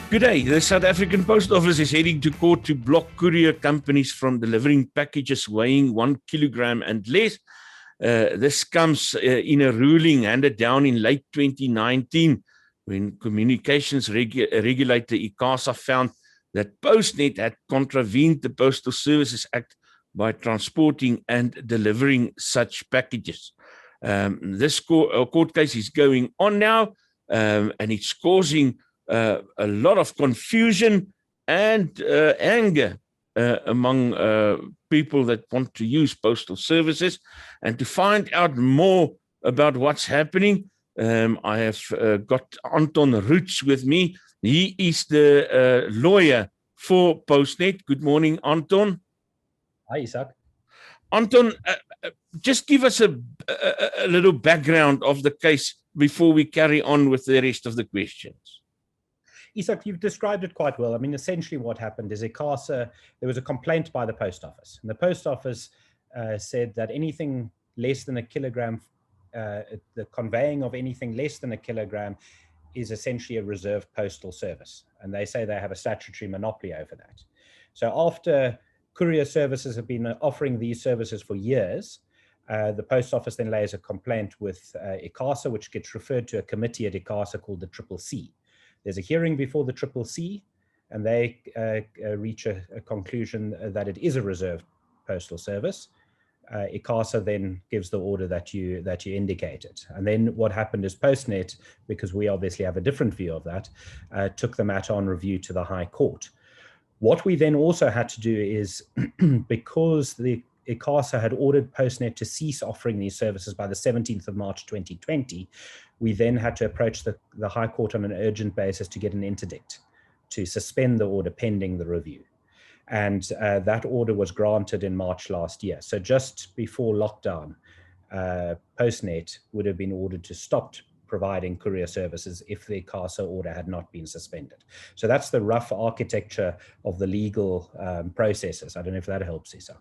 Good day. The South African Post Office is heading to court to block courier companies from delivering packages weighing 1 kilogram and less. This comes in a ruling handed down in late 2019 when communications regulator Icasa found that Postnet had contravened the Postal Services Act by transporting and delivering such packages. This court case is going on now, and it's causing a lot of confusion and anger among people that want to use postal services. And to find out more about what's happening, I have got Anton Roets with me. He is the lawyer for Postnet. Good morning, Anton. Hi, Isaac. Anton, just give us a little background of the case before we carry on with the rest of the questions. Isaac, you've described it quite well. I mean, essentially what happened is Icasa, there was a complaint by the post office. And the post office said that anything less than a kilogram, the conveying of anything less than a kilogram is essentially a reserved postal service. And they say they have a statutory monopoly over that. So after courier services have been offering these services for years, the post office then lays a complaint with Icasa, which gets referred to a committee at Icasa called the CCC. There's a hearing before the CCC, and they reach a conclusion that it is a reserved postal service. Icasa then gives the order that you indicated. And then what happened is Postnet, because we obviously have a different view of that, took the matter on review to the High Court. What we then also had to do is, because the Icasa had ordered Postnet to cease offering these services by the 17th of March 2020, we then had to approach the High Court on an urgent basis to get an interdict to suspend the order pending the review. And that order was granted in March last year. So just before lockdown, Postnet would have been ordered to stop providing courier services if the Icasa order had not been suspended. So that's the rough architecture of the legal processes. I don't know if that helps, Isaac.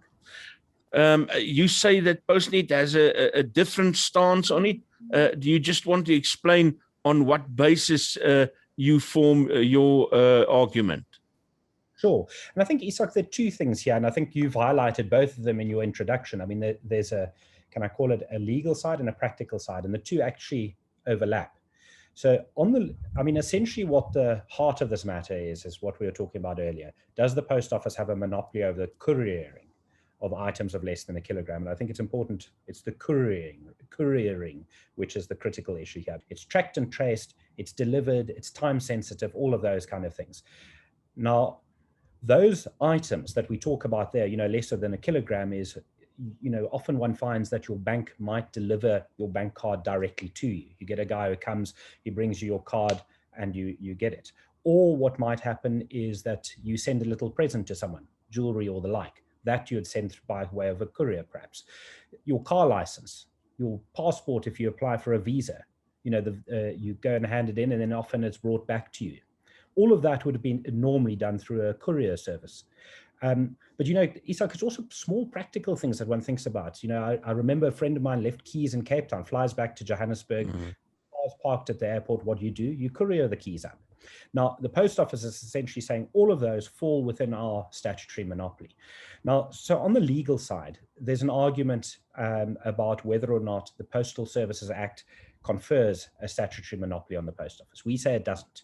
You say that Postnet has a different stance on it. Do you just want to explain on what basis you form your argument? Sure. And I think, Isaac, there are two things here, and I think you've highlighted both of them in your introduction. I mean, there's a, can I call it a legal side and a practical side, and the two actually overlap. So essentially what the heart of this matter is what we were talking about earlier. Does the post office have a monopoly over the couriering of items of less than a kilogram? And I think it's important, it's the couriering, which is the critical issue here. It's tracked and traced, it's delivered, it's time sensitive, all of those kind of things. Now, those items that we talk about there, lesser than a kilogram is, often one finds that your bank might deliver your bank card directly to you. You get a guy who comes, he brings you your card and you get it. Or what might happen is that you send a little present to someone, jewelry or the like. That you'd send by way of a courier, perhaps. Your car license, your passport, if you apply for a visa, you go and hand it in, and then often it's brought back to you. All of that would have been normally done through a courier service. But Isaac, it's also small practical things that one thinks about. I remember a friend of mine left keys in Cape Town, flies back to Johannesburg, cars parked at the airport. What do? You courier the keys up. Now, the post office is essentially saying all of those fall within our statutory monopoly. Now, so on the legal side, there's an argument about whether or not the Postal Services Act confers a statutory monopoly on the post office. We say it doesn't.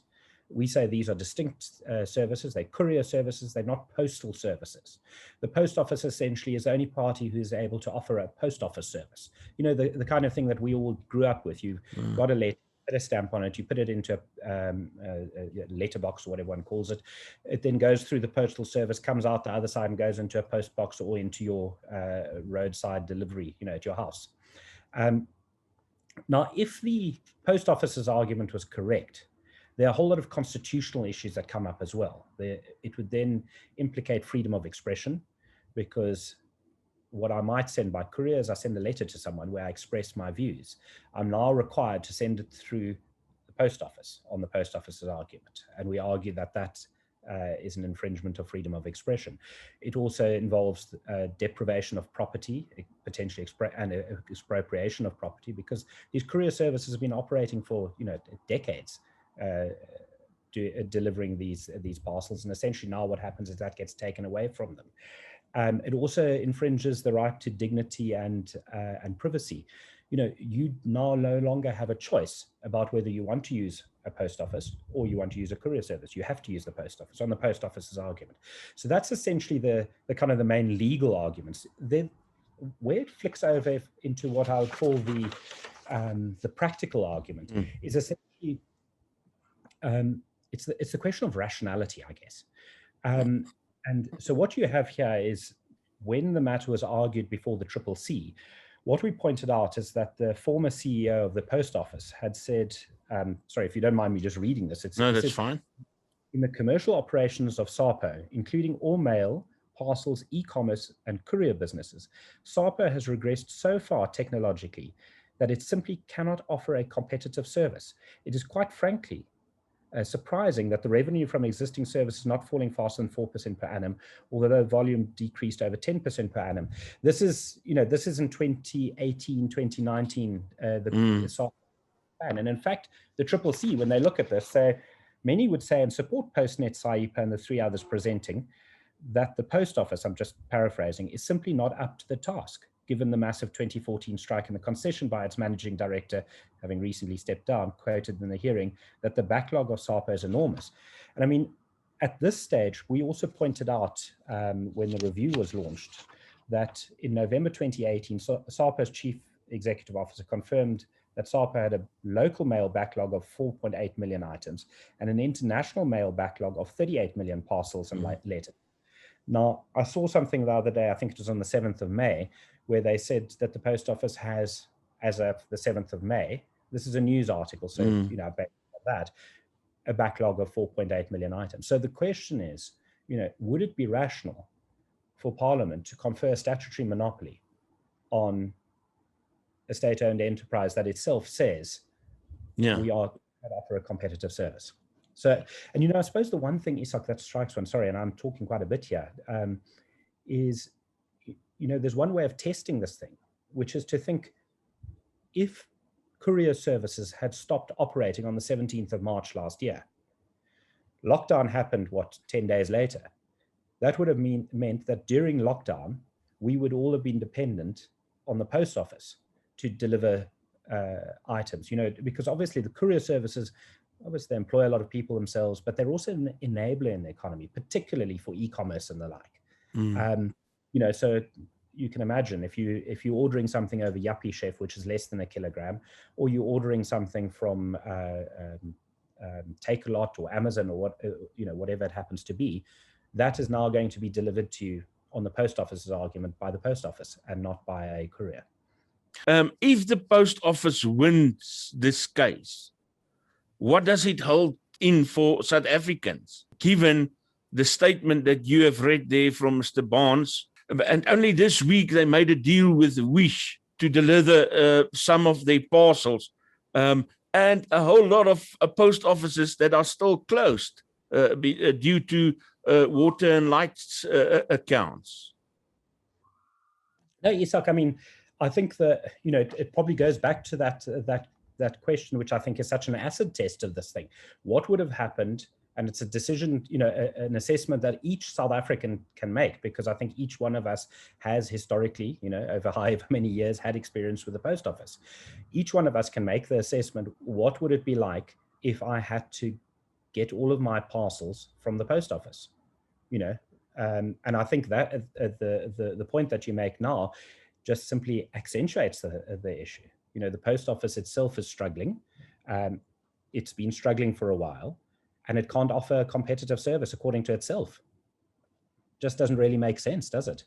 We say these are distinct services. They're courier services. They're not postal services. The post office essentially is the only party who is able to offer a post office service. The kind of thing that we all grew up with. You've got a letter, put a stamp on it, you put it into a letterbox or whatever one calls it. It then goes through the postal service, comes out the other side and goes into a post box or into your roadside delivery, at your house. Now, if the post office's argument was correct, there are a whole lot of constitutional issues that come up as well. It would then implicate freedom of expression, because what I might send by courier is I send a letter to someone where I express my views. I'm now required to send it through the post office on the post office's argument. And we argue that that is an infringement of freedom of expression. It also involves deprivation of property, potentially expropriation of property, because these courier services have been operating for decades. delivering these parcels. And essentially now what happens is that gets taken away from them. It also infringes the right to dignity and privacy. You now no longer have a choice about whether you want to use a post office or you want to use a courier service. You have to use the post office on the post office's argument. So that's essentially the kind of the main legal arguments. Then where it flicks over into what I would call the practical argument is essentially it's the question of rationality, I guess. And so what you have here is when the matter was argued before the CCC, what we pointed out is that the former CEO of the post office had said, sorry, if you don't mind me just reading this. No, that's fine. In the commercial operations of SAPO, including all mail, parcels, e-commerce, and courier businesses, SAPO has regressed so far technologically that it simply cannot offer a competitive service. It is quite frankly surprising that the revenue from existing services is not falling faster than 4% per annum, although volume decreased over 10% per annum. This is, this is in 2018, 2019, the SAPO plan. And in fact, the CCC, when they look at this, many would say and support Postnet, SAPO, and the three others presenting that the post office, I'm just paraphrasing, is simply not up to the task, given the massive 2014 strike and the concession by its managing director, having recently stepped down, quoted in the hearing that the backlog of SAPO is enormous. And I mean, at this stage, we also pointed out when the review was launched that in November 2018, SAPO's chief executive officer confirmed that SAPO had a local mail backlog of 4.8 million items and an international mail backlog of 38 million parcels and letters. Now, I saw something the other day, I think it was on the 7th of May, where they said that the post office has, as of the 7th of May, this is a news article, so, based on that, a backlog of 4.8 million items. So the question is, would it be rational for Parliament to confer a statutory monopoly on a state-owned enterprise that itself says we are going to offer a competitive service? So, and I suppose the one thing, Isak, that strikes one, sorry, and I'm talking quite a bit here, is, there's one way of testing this thing, which is to think if courier services had stopped operating on the 17th of March last year, lockdown happened, 10 days later, that would have meant that during lockdown, we would all have been dependent on the post office to deliver items, because obviously the courier services, obviously they employ a lot of people themselves, but they're also an enabler in the economy, particularly for e-commerce and the like. So you can imagine if you're ordering something over Yuppie Chef, which is less than a kilogram, or you're ordering something from Take a Lot or Amazon or whatever it happens to be, that is now going to be delivered to you on the post office's argument by the post office and not by a courier. If the post office wins this case, what does it hold in for South Africans, given the statement that you have read there from Mr. Barnes? And only this week they made a deal with Wish to deliver some of their parcels, and a whole lot of post offices that are still closed due to water and lights accounts. No, Isak, I mean, I think that, it probably goes back to that question, which I think is such an acid test of this thing. What would have happened? And it's a decision, an assessment that each South African can make, because I think each one of us has historically, over however many years, had experience with the post office. Each one of us can make the assessment, what would it be like if I had to get all of my parcels from the post office? And I think that the point that you make now just simply accentuates the issue. The post office itself is struggling. It's been struggling for a while, and it can't offer a competitive service according to itself. Just doesn't really make sense, does it?